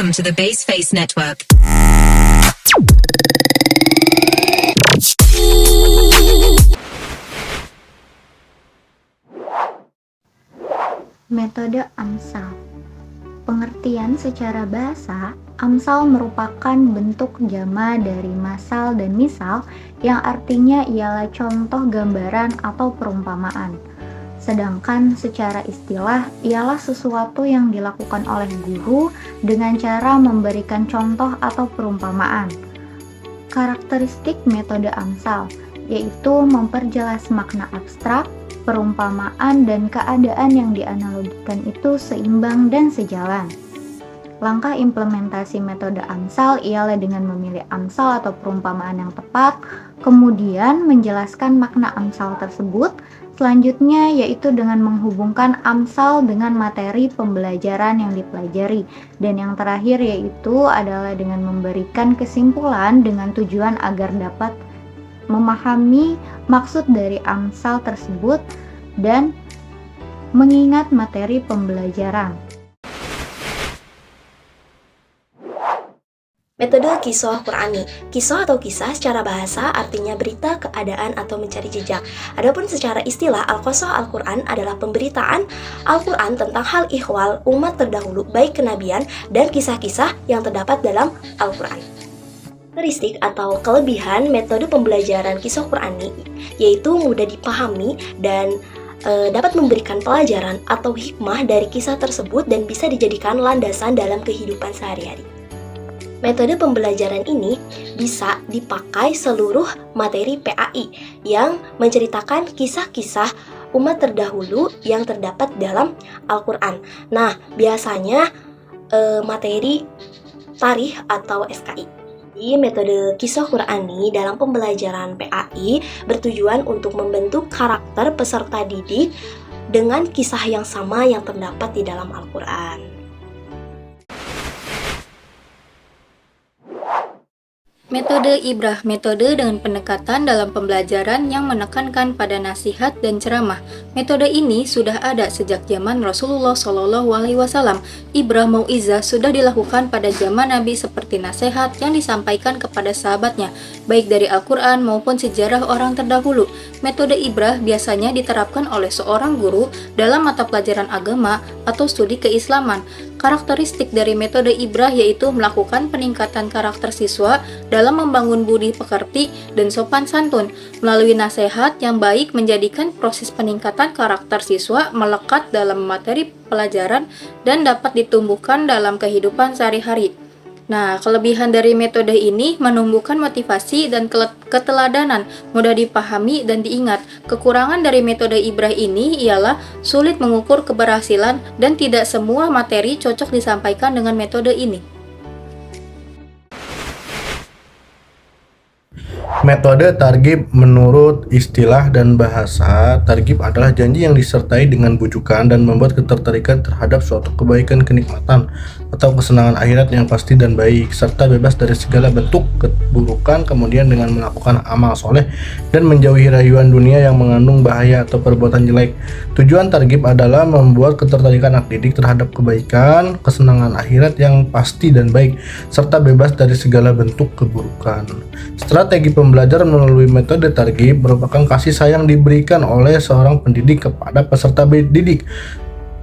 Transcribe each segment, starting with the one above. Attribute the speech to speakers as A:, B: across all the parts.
A: Welcome to the Base Face Network.
B: Metode Amsal. Pengertian secara bahasa, Amsal merupakan bentuk jama dari masal dan misal yang artinya ialah contoh gambaran atau perumpamaan. Sedangkan secara istilah ialah sesuatu yang dilakukan oleh guru dengan cara memberikan contoh atau perumpamaan. Karakteristik metode Amsal yaitu memperjelas makna abstrak, perumpamaan dan keadaan yang dianalogikan itu seimbang dan sejalan. Langkah implementasi metode Amsal ialah dengan memilih Amsal atau perumpamaan yang tepat, kemudian menjelaskan makna Amsal tersebut. Selanjutnya yaitu dengan menghubungkan Amsal dengan materi pembelajaran yang dipelajari. Dan yang terakhir yaitu adalah dengan memberikan kesimpulan dengan tujuan agar dapat memahami maksud dari Amsal tersebut dan mengingat materi pembelajaran.
C: Metode Qisah Qur'ani. Qisah atau kisah secara bahasa artinya berita, keadaan, atau mencari jejak. Adapun secara istilah, Al-Qasas Al-Quran adalah pemberitaan Al-Quran tentang hal ihwal umat terdahulu, baik kenabian dan kisah-kisah yang terdapat dalam Al-Quran. Karakteristik atau kelebihan metode pembelajaran Qisah Qur'ani yaitu mudah dipahami dan dapat memberikan pelajaran atau hikmah dari kisah tersebut dan bisa dijadikan landasan dalam kehidupan sehari-hari. Metode pembelajaran ini bisa dipakai seluruh materi PAI yang menceritakan kisah-kisah umat terdahulu yang terdapat dalam Al-Quran. Nah, biasanya materi tarikh atau SKI. Metode Qisah Qur'ani dalam pembelajaran PAI bertujuan untuk membentuk karakter peserta didik dengan kisah yang sama yang terdapat di dalam Al-Quran.
D: Metode Ibrah, metode dengan pendekatan dalam pembelajaran yang menekankan pada nasihat dan ceramah. Metode ini sudah ada sejak zaman Rasulullah SAW. Ibrah mau'izah sudah dilakukan pada zaman Nabi seperti nasihat yang disampaikan kepada sahabatnya, baik dari Al-Quran maupun sejarah orang terdahulu. Metode Ibrah biasanya diterapkan oleh seorang guru dalam mata pelajaran agama atau studi keislaman. Karakteristik dari metode Ibrah yaitu melakukan peningkatan karakter siswa dalam membangun budi pekerti dan sopan santun. Melalui nasihat yang baik menjadikan proses peningkatan karakter siswa melekat dalam materi pelajaran dan dapat ditumbuhkan dalam kehidupan sehari-hari. Nah, kelebihan dari metode ini menumbuhkan motivasi dan keteladanan, mudah dipahami dan diingat. Kekurangan dari metode Ibrah ini ialah sulit mengukur keberhasilan dan tidak semua materi cocok disampaikan dengan metode ini.
E: Metode targhib menurut istilah dan bahasa, targhib adalah janji yang disertai dengan bujukan dan membuat ketertarikan terhadap suatu kebaikan, kenikmatan, atau kesenangan akhirat yang pasti dan baik, serta bebas dari segala bentuk keburukan, kemudian dengan melakukan amal soleh dan menjauhi rayuan dunia yang mengandung bahaya atau perbuatan jelek. Tujuan targhib adalah membuat ketertarikan anak didik terhadap kebaikan, kesenangan akhirat yang pasti dan baik, serta bebas dari segala bentuk keburukan. Strategi pembelajaran melalui metode targhib merupakan kasih sayang diberikan oleh seorang pendidik kepada peserta didik.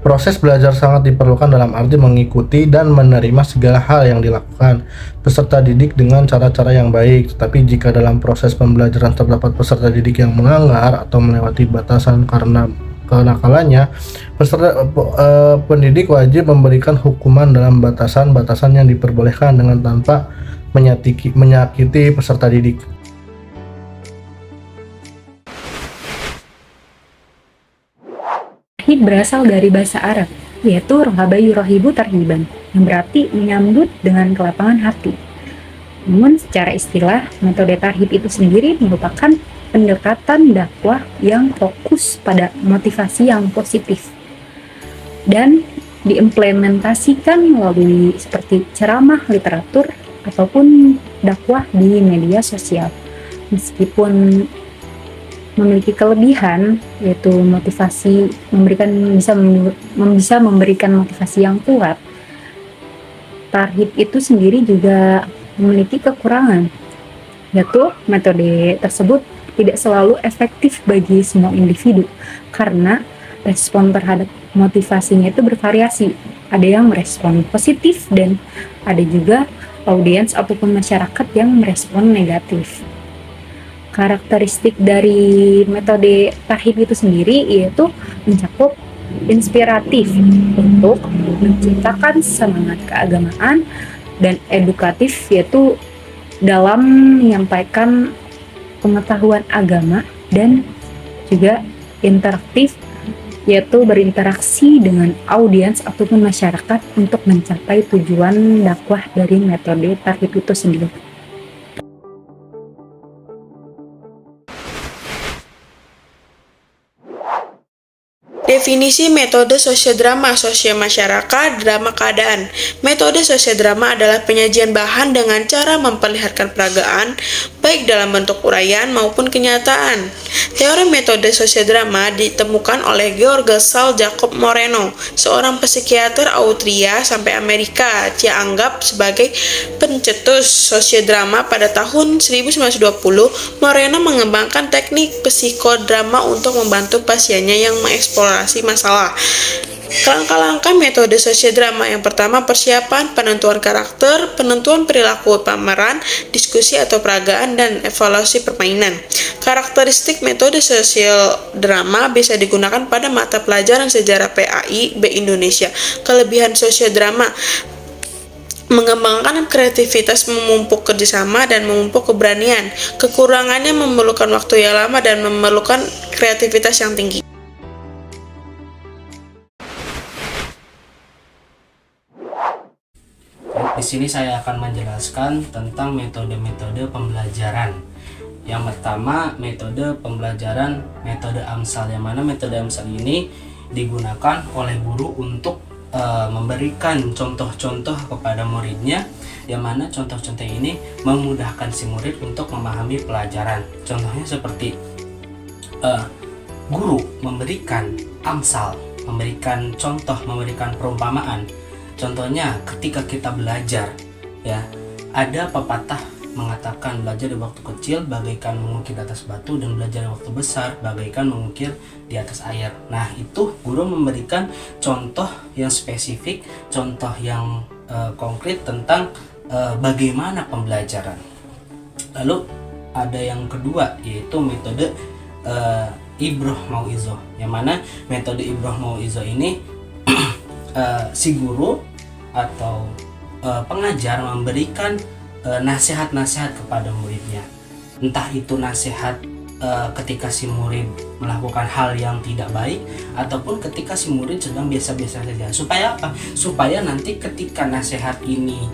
E: Proses belajar sangat diperlukan dalam arti mengikuti dan menerima segala hal yang dilakukan peserta didik dengan cara-cara yang baik. Tetapi jika dalam proses pembelajaran terdapat peserta didik yang melanggar atau melewati batasan karena kenakalannya, pendidik wajib memberikan hukuman dalam batasan-batasan yang diperbolehkan dengan tanpa menyakiti peserta didik.
F: Tarhib berasal dari bahasa Arab, yaitu rohaba yurahibu tarhiban, yang berarti menyambut dengan kelapangan hati. Namun secara istilah, metode tarhib itu sendiri merupakan pendekatan dakwah yang fokus pada motivasi yang positif dan diimplementasikan melalui seperti ceramah, literatur, ataupun dakwah di media sosial. Meskipun memiliki kelebihan yaitu bisa memberikan motivasi yang kuat, tarhib itu sendiri juga memiliki kekurangan, yaitu metode tersebut tidak selalu efektif bagi semua individu karena respon terhadap motivasinya itu bervariasi. Ada yang merespon positif dan ada juga audiens ataupun masyarakat yang merespon negatif. Karakteristik dari metode tarhib itu sendiri yaitu mencakup inspiratif untuk menciptakan semangat keagamaan dan edukatif, yaitu dalam menyampaikan pengetahuan agama, dan juga interaktif yaitu berinteraksi dengan audiens ataupun masyarakat untuk mencapai tujuan dakwah dari metode tarhib itu sendiri.
G: Definisi metode sosiodrama, masyarakat, drama keadaan. Metode sosiodrama adalah penyajian bahan dengan cara memperlihatkan peragaan, baik dalam bentuk uraian maupun kenyataan. Teori metode sosiodrama ditemukan oleh Georges Charles Jacob Moreno, seorang psikiater Austria sampai Amerika. Dia anggap sebagai pencetus sosiodrama pada tahun 1920. Moreno mengembangkan teknik psikodrama untuk membantu pasiennya yang mengeksplorasi masalah. Langkah-langkah metode sosiodrama: yang pertama, persiapan, penentuan karakter, penentuan perilaku pemeran, diskusi atau peragaan, dan evaluasi permainan. Karakteristik metode sosiodrama bisa digunakan pada mata pelajaran sejarah PAI B Indonesia. Kelebihan sosiodrama: mengembangkan kreativitas, memupuk kerjasama, dan memupuk keberanian. Kekurangannya memerlukan waktu yang lama dan memerlukan kreativitas yang tinggi.
H: Di sini saya akan menjelaskan tentang metode-metode pembelajaran. Yang pertama, metode pembelajaran metode Amsal, yang mana metode Amsal ini digunakan oleh guru untuk memberikan contoh-contoh kepada muridnya, yang mana contoh-contoh ini memudahkan si murid untuk memahami pelajaran. Contohnya seperti guru memberikan amsal, memberikan contoh, memberikan perumpamaan. Contohnya ketika kita belajar, ya, ada pepatah mengatakan belajar di waktu kecil bagaikan mengukir di atas batu, dan belajar di waktu besar bagaikan mengukir di atas air. Nah, itu guru memberikan contoh yang spesifik, contoh yang konkret tentang bagaimana pembelajaran. Lalu ada yang kedua, yaitu metode Ibroh Mau'izoh, yang mana metode Ibroh Mau'izoh ini si guru atau pengajar memberikan nasihat-nasihat kepada muridnya. Entah itu nasihat ketika si murid melakukan hal yang tidak baik, ataupun ketika si murid sedang biasa-biasa saja. Supaya apa? Supaya nanti ketika nasihat ini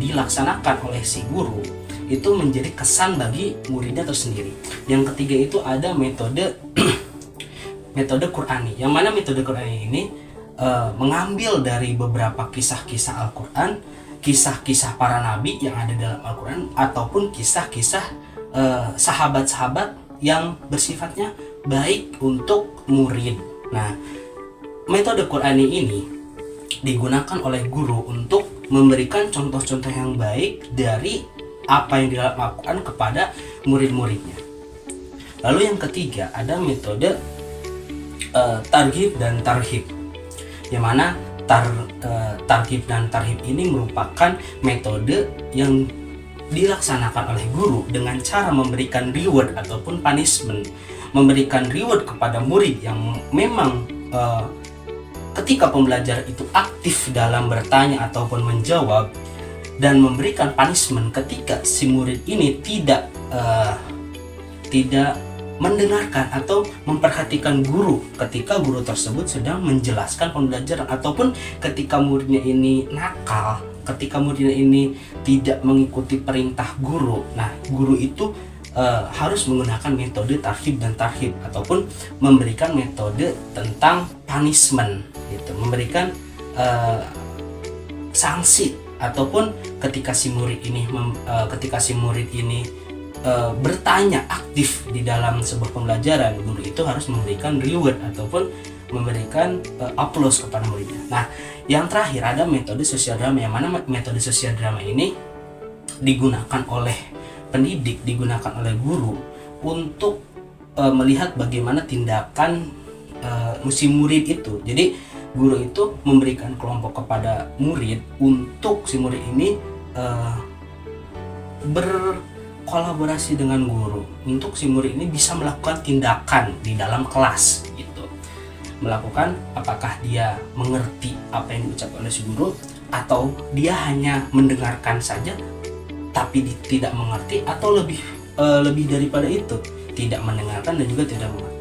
H: dilaksanakan oleh si guru, itu menjadi kesan bagi muridnya tersendiri. Yang ketiga itu ada metode metode Qur'ani, yang mana metode Qur'ani ini mengambil dari beberapa kisah-kisah Al-Quran, kisah-kisah para nabi yang ada dalam Al-Quran, ataupun kisah-kisah sahabat-sahabat yang bersifatnya baik untuk murid. Nah, metode Qur'ani ini digunakan oleh guru untuk memberikan contoh-contoh yang baik dari apa yang di dalam Al-Quran kepada murid-muridnya. Lalu yang ketiga ada metode targhib dan tarhib, yang mana targhib dan tarhib ini merupakan metode yang dilaksanakan oleh guru dengan cara memberikan reward ataupun punishment, memberikan reward kepada murid yang memang ketika pembelajaran itu aktif dalam bertanya ataupun menjawab, dan memberikan punishment ketika si murid ini tidak mendengarkan atau memperhatikan guru ketika guru tersebut sedang menjelaskan pembelajaran, ataupun ketika muridnya ini nakal, ketika muridnya ini tidak mengikuti perintah guru. Nah, guru itu harus menggunakan metode targhib dan tarhib, ataupun memberikan metode tentang punishment, gitu, memberikan sanksi, ataupun ketika si murid ini bertanya aktif di dalam sebuah pembelajaran, guru itu harus memberikan reward ataupun memberikan applause kepada muridnya. Nah, yang terakhir ada metode sosial drama, yang mana metode sosial drama ini digunakan oleh pendidik, digunakan oleh guru untuk melihat bagaimana tindakan si murid itu. Jadi guru itu memberikan kelompok kepada murid untuk si murid ini berkolaborasi dengan guru, untuk si murid ini bisa melakukan tindakan di dalam kelas gitu. Melakukan apakah dia mengerti apa yang diucapkan oleh si guru, atau dia hanya mendengarkan saja tapi tidak mengerti, atau lebih daripada itu, tidak mendengarkan dan juga tidak mengerti.